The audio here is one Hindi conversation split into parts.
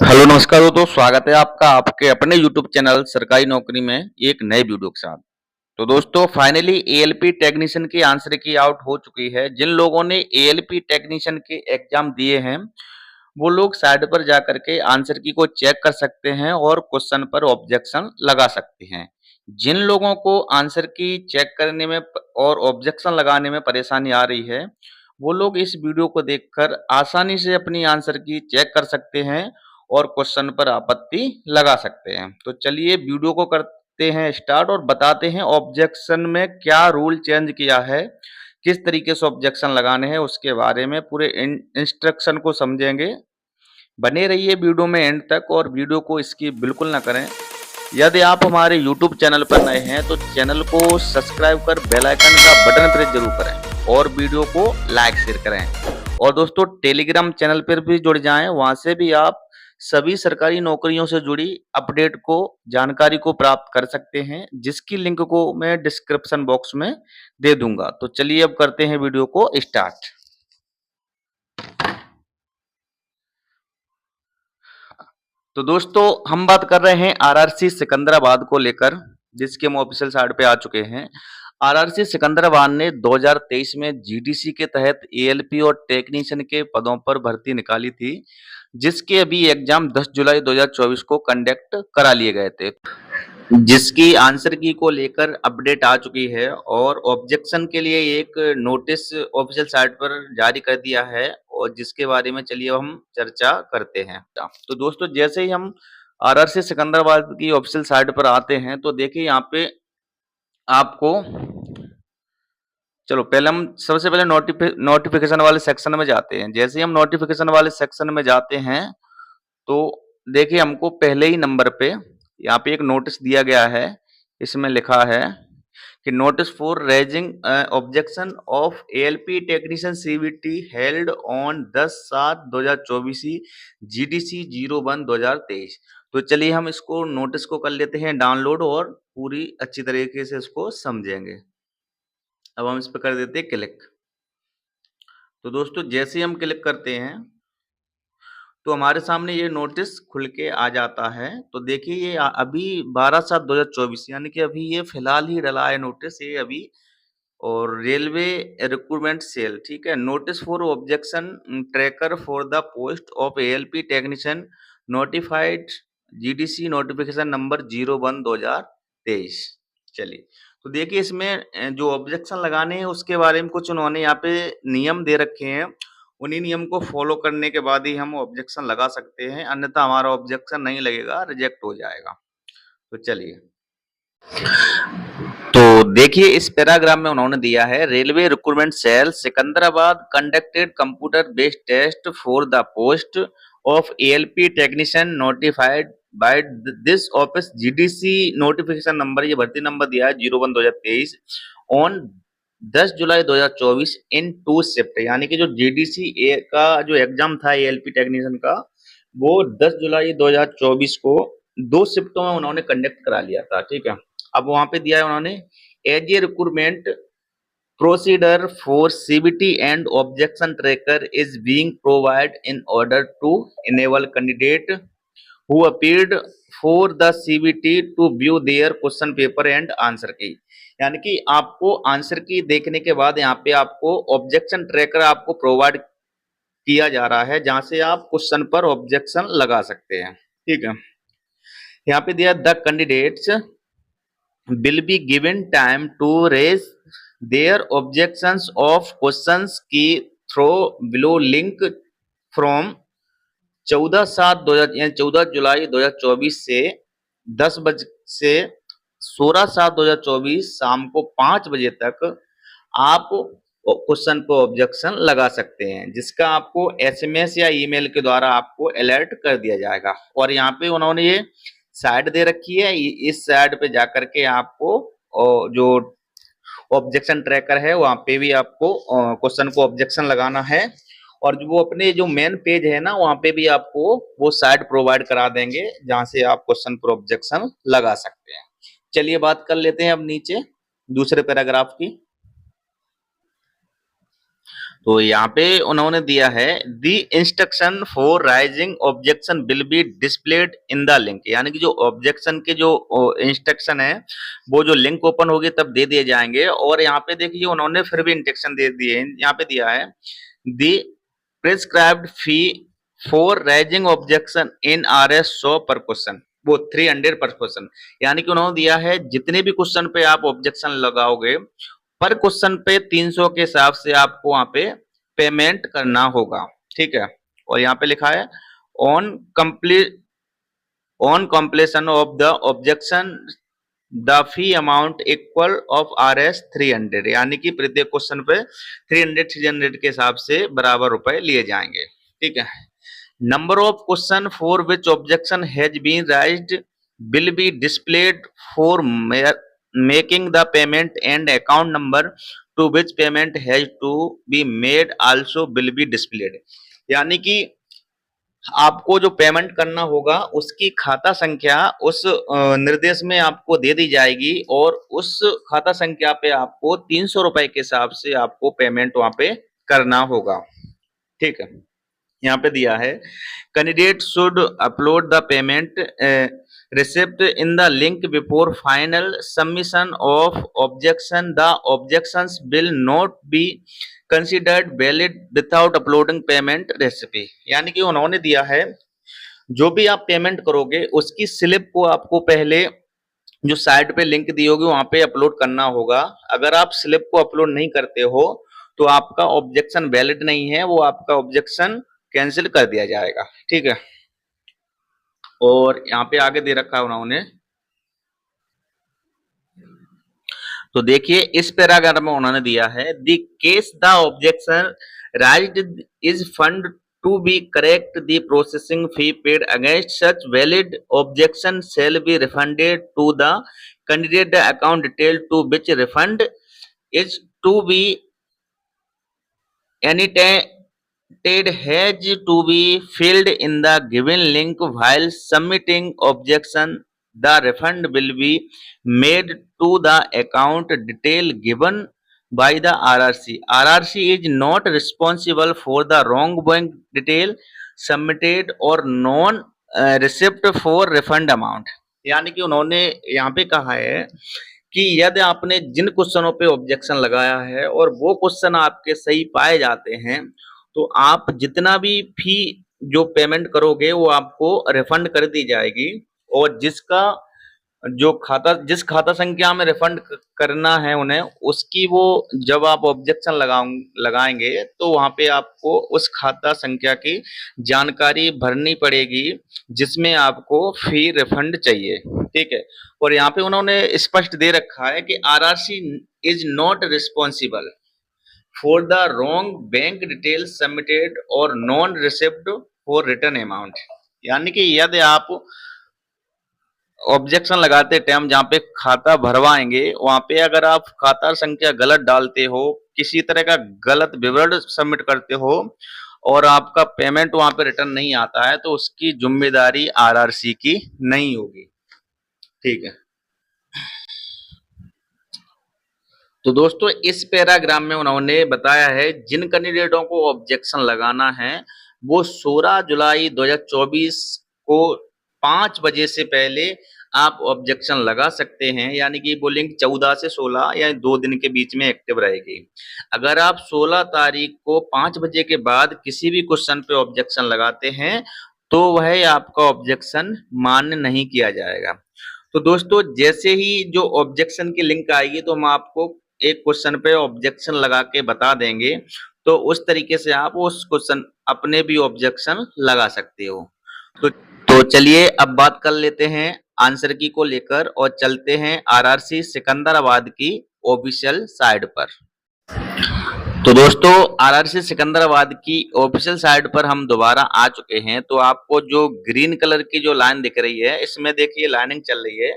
हेलो नमस्कार दोस्तों, स्वागत है आपका आपके अपने YouTube चैनल सरकारी नौकरी में एक नए वीडियो के साथ। तो दोस्तों फाइनली एएलपी टेक्नीशियन की आंसर की आउट हो चुकी है। जिन लोगों ने एएलपी टेक्नीशियन के एग्जाम दिए हैं वो लोग साइट पर जा करके आंसर की को चेक कर सकते हैं और क्वेश्चन पर ऑब्जेक्शन लगा सकते हैं। जिन लोगों को आंसर की चेक करने में और ऑब्जेक्शन लगाने में परेशानी आ रही है वो लोग इस वीडियो को देखकर आसानी से अपनी आंसर की चेक कर सकते हैं और क्वेश्चन पर आपत्ति लगा सकते हैं। तो चलिए वीडियो को करते हैं स्टार्ट और बताते हैं ऑब्जेक्शन में क्या रूल चेंज किया है, किस तरीके से ऑब्जेक्शन लगाने हैं उसके बारे में पूरे इंस्ट्रक्शन को समझेंगे। बने रहिए वीडियो में एंड तक और वीडियो को स्किप बिल्कुल ना करें। यदि आप हमारे YouTube चैनल पर नए हैं तो चैनल को सब्सक्राइब कर बेल आइकन का बटन प्रेस जरूर करें और वीडियो को लाइक शेयर करें। और दोस्तों टेलीग्राम चैनल पर भी जुड़ जाएं, वहां से भी आप सभी सरकारी नौकरियों से जुड़ी अपडेट को जानकारी को प्राप्त कर सकते हैं, जिसकी लिंक को मैं डिस्क्रिप्शन बॉक्स में दे दूंगा। तो चलिए अब करते हैं वीडियो को स्टार्ट। तो दोस्तों हम बात कर रहे हैं आरआरसी सिकंदराबाद को लेकर, जिसके हम ऑफिशियल साइट पे आ चुके हैं। आरआरसी सिकंदराबाद ने 2023 में जीडीसी के तहत एएलपी और टेक्नीशियन के पदों पर भर्ती निकाली थी, जिसके अभी एग्जाम 10 जुलाई 2024 को कंडक्ट करा लिए गए थे, जिसकी आंसर की को लेकर अपडेट आ चुकी है और ऑब्जेक्शन के लिए एक नोटिस ऑफिशियल साइट पर जारी कर दिया है और जिसके बारे में चलिए हम चर्चा करते हैं। तो दोस्तों जैसे ही हम आरआरसी सिकंदराबाद की ऑफिशियल साइट पर आते हैं तो देखिए यहाँ पे आपको, चलो पहले हम सबसे पहले नोटिफिकेशन वाले सेक्शन में जाते हैं। जैसे ही हम नोटिफिकेशन वाले सेक्शन में जाते हैं तो देखिए हमको पहले ही नंबर पे यहाँ पे एक नोटिस दिया गया है। इसमें लिखा है कि notice for raising objection of ALP technician CVT held on 10/7/2024 GDC 01/2023। तो चलिए हम इसको नोटिस को कर लेते हैं डाउनलोड और पूरी अच्छी तरीके से इसको समझेंगे। अब हम इस पर कर देते हैं क्लिक। तो दोस्तों जैसे ही हम क्लिक करते हैं तो हमारे सामने ये नोटिस खुल के आ जाता है। तो देखिए ये अभी 12/7/2024 यानी कि अभी ये फिलहाल ही डला है नोटिस ये अभी। और रेलवे रिक्रूटमेंट सेल, ठीक है, notice for objection tracker for the post of ALP technician notified GDC notification number 01/2023। चलिए तो देखिए इसमें जो ऑब्जेक्शन लगाने हैं उसके बारे में कुछ उन्होंने यहाँ पे नियम दे रखे हैं। उन्हीं नियम को फॉलो करने के बाद ही हम ऑब्जेक्शन लगा सकते हैं, अन्यथा हमारा ऑब्जेक्शन नहीं लगेगा, रिजेक्ट हो जाएगा। तो चलिए तो देखिए इस पैराग्राफ में उन्होंने दिया है railway recruitment cell Secunderabad conducted computer based test for the post of ALP technician notified by this office GDC notification number, ये भर्ती नंबर दिया है 01/2023 ऑन 10 जुलाई 2024 इन 2 शिफ्ट। यानी कि जो जीडीसी का जो एग्जाम था एएलपी टेक्नीशियन का वो 10 जुलाई 2024 को 2 शिफ्टों में उन्होंने कंडक्ट करा लिया था, ठीक है। अब वहां पे दिया है उन्होंने as a recruitment procedure for CBT and objection tracker is being provide in order to enable candidate who appeared for the CBT to view their question paper and answer key. यानी कि आपको आंसर की देखने के बाद यहाँ पे आपको ऑब्जेक्शन ट्रैकर आपको प्रोवाइड किया जा रहा है, जहां से आप क्वेश्चन पर ऑब्जेक्शन लगा सकते हैं, ठीक है। यहाँ पे दिया the candidates will be given time to raise their objections of questions की through below link from 14 जुलाई 2024 से 10 बज से 16/7/2024 शाम को 5 बजे तक आप क्वेश्चन को ऑब्जेक्शन लगा सकते हैं, जिसका आपको एसएमएस या ईमेल के द्वारा आपको अलर्ट कर दिया जाएगा। और यहाँ पे उन्होंने ये साइड दे रखी है, इस साइड पे जाकर के आपको जो ऑब्जेक्शन ट्रैकर है वहां पे भी आपको क्वेश्चन को ऑब्जेक्शन लगाना है। और वो अपने जो मेन पेज है ना वहां पे भी आपको वो साइड प्रोवाइड करा देंगे जहां से आप क्वेश्चन पर ऑब्जेक्शन लगा सकते हैं। चलिए बात कर लेते हैं अब नीचे दूसरे पैराग्राफ की। तो यहाँ पे उन्होंने दिया है the instruction for raising objection will be displayed in the link, यानी कि जो ऑब्जेक्शन के जो इंस्ट्रक्शन है वो जो लिंक ओपन होगी तब दे दिए जाएंगे। और यहाँ पे देखिए उन्होंने फिर भी इंस्ट्रक्शन दे दिए, यहाँ पे दिया है the prescribed fee for raising objection in RS 100 पर क्वेश्चन, वो 300 पर क्वेश्चन, यानी कि उन्होंने दिया है जितने भी क्वेश्चन पे आप ऑब्जेक्शन लगाओगे पर क्वेश्चन पे 300 के हिसाब से आपको वहां पे पेमेंट करना होगा, ठीक है। और यहाँ पे लिखा है on completion of the objection the fee amount equal of RS 300, यानी कि प्रत्येक क्वेश्चन पे 300 के हिसाब से बराबर रुपए लिए जाएंगे, ठीक है। Number of question for which objection has been raised will be displayed for making the payment and account number to which payment has to be made also will be displayed, यानी कि आपको जो पेमेंट करना होगा उसकी खाता संख्या उस निर्देश में आपको दे दी जाएगी और उस खाता संख्या पे आपको 300 रुपए के हिसाब से आपको पेमेंट वहां पे करना होगा, ठीक है। यहाँ पे दिया है candidate should upload the payment receipt in the link before final submission of objection, the objections will not be considered valid without uploading payment recipe, यानी कि उन्होंने दिया है जो भी आप पेमेंट करोगे उसकी स्लिप को आपको पहले जो साइट पे लिंक दी होगी वहां पे अपलोड करना होगा। अगर आप स्लिप को अपलोड नहीं करते हो तो आपका ऑब्जेक्शन वैलिड नहीं है, वो आपका ऑब्जेक्शन कैंसिल कर दिया जाएगा, ठीक है। और यहाँ पे आगे दे रखा है उन्होंने, तो देखिए इस पैराग्राफ में उन्होंने दिया है the case the objection raised is found to be correct the processing fee paid against such valid objection shall be refunded to the candidate the account detail to which refund is to be annotated has to be filled in the given link while submitting objection. The refund will be made to the account detail given by the RRC. RRC is not responsible for the wronggoing detail submitted or non receipt for refund amount. यानी कि उन्होंने यहाँ पे कहा है कि यदि आपने जिन क्वेश्चनों पे ऑब्जेक्शन लगाया है और वो क्वेश्चन आपके सही पाए जाते हैं तो आप जितना भी फी जो पेमेंट करोगे वो आपको रिफंड कर दी जाएगी, और जिस खाता संख्या में रिफंड करना है उन्हें उसकी वो जब आप ऑब्जेक्शन लगाएंगे तो वहां पे आपको उस खाता संख्या की जानकारी भरनी पड़ेगी जिसमें आपको फी रिफंड चाहिए, ठीक है। और यहाँ पे उन्होंने स्पष्ट दे रखा है कि RRC is not responsible for the wrong bank detail submitted और non receipt for return amount, यानी कि यदि आप ऑब्जेक्शन लगाते टाइम जहाँ पे खाता भरवाएंगे वहां पे अगर आप खाता संख्या गलत डालते हो, किसी तरह का गलत विवरण सबमिट करते हो और आपका पेमेंट वहां पे रिटर्न नहीं आता है तो उसकी जिम्मेदारी RRC की नहीं होगी, ठीक है। तो दोस्तों इस पैराग्राफ में उन्होंने बताया है जिन कैंडिडेटों को ऑब्जेक्शन लगाना है वो 16 जुलाई 2024 को 5 बजे से पहले आप ऑब्जेक्शन लगा सकते हैं, यानी कि वो लिंक 14 से 16 या 2 दिन के बीच में एक्टिव रहेगी। अगर आप 16 तारीख को 5 बजे के बाद किसी भी क्वेश्चन पे ऑब्जेक्शन लगाते हैं तो वह आपका ऑब्जेक्शन मान्य नहीं किया जाएगा। तो दोस्तों जैसे ही जो ऑब्जेक्शन की लिंक आएगी तो हम आपको एक क्वेश्चन पे ऑब्जेक्शन लगा के बता देंगे, तो उस तरीके से आप उस क्वेश्चन अपने भी ऑब्जेक्शन लगा सकते हो। तो चलिए अब बात कर लेते हैं आंसर की को लेकर और चलते हैं RRC सिकंदराबाद की ऑफिशियल साइट पर। तो दोस्तों RRC सिकंदराबाद की ऑफिशियल साइट पर हम दोबारा आ चुके हैं। तो आपको जो ग्रीन कलर की जो लाइन दिख रही है इसमें देखिए लाइनिंग चल रही है,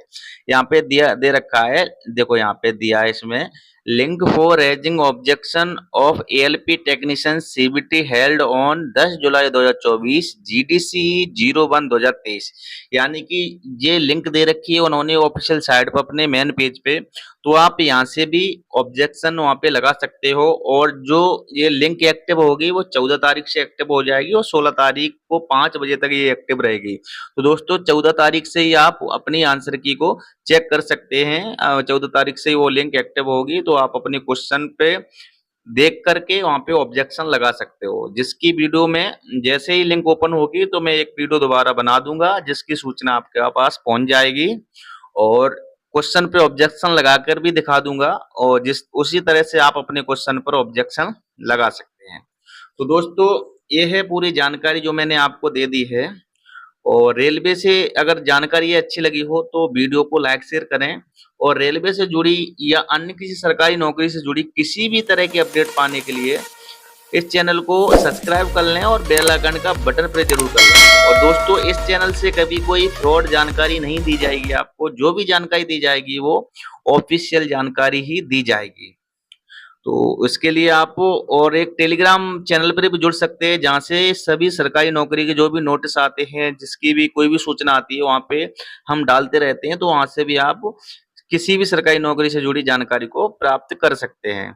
यहाँ पे दिया दे रखा है, देखो यहाँ पे दिया है इसमें link for raising objection of ALP technician CBT held on 10 July 2024 GDC 01 2023। यानी कि ये लिंक दे रखी है उन्होंने ऑफिशियल साइट पर अपने मेन पेज पे, तो आप यहाँ से भी ऑब्जेक्शन वहाँ पे लगा सकते हो। और जो ये लिंक एक्टिव होगी वो 14 तारीख से एक्टिव हो जाएगी और 16 तारीख को 5 बजे तक ये एक्टिव रहेगी। तो दोस्तों 14 तारीख से ही आप अपनी आंसर की को चेक कर सकते हैं। 14 तारीख से ही वो लिंक एक्टिव होगी, तो आप अपने क्वेश्चन पे देख करके वहां पे ऑब्जेक्शन लगा सकते हो। जिसकी वीडियो में जैसे ही लिंक ओपन होगी तो मैं एक वीडियो दोबारा बना दूंगा जिसकी सूचना आपके पास पहुंच जाएगी, और क्वेश्चन पे ऑब्जेक्शन लगाकर भी दिखा दूंगा, और जिस उसी तरह से आप अपने क्वेश्चन पर ऑब्जेक्शन लगा सकते हैं। तो दोस्तों ये है पूरी जानकारी जो मैंने आपको दे दी है। और रेलवे से अगर जानकारी ये अच्छी लगी हो तो वीडियो को लाइक शेयर करें, और रेलवे से जुड़ी या अन्य किसी सरकारी नौकरी से जुड़ी किसी भी तरह की अपडेट पाने के लिए इस चैनल को सब्सक्राइब कर लें और बेल आइकन का बटन प्रेस जरूर कर लें। और दोस्तों इस चैनल से कभी कोई फ्रॉड जानकारी नहीं दी जाएगी, आपको जो भी जानकारी दी जाएगी वो ऑफिशियल जानकारी ही दी जाएगी। तो इसके लिए आप और एक टेलीग्राम चैनल पर भी जुड़ सकते हैं जहां से सभी सरकारी नौकरी के जो भी नोटिस आते हैं, जिसकी भी कोई भी सूचना आती है वहां पे हम डालते रहते हैं, तो वहां से भी आप किसी भी सरकारी नौकरी से जुड़ी जानकारी को प्राप्त कर सकते हैं।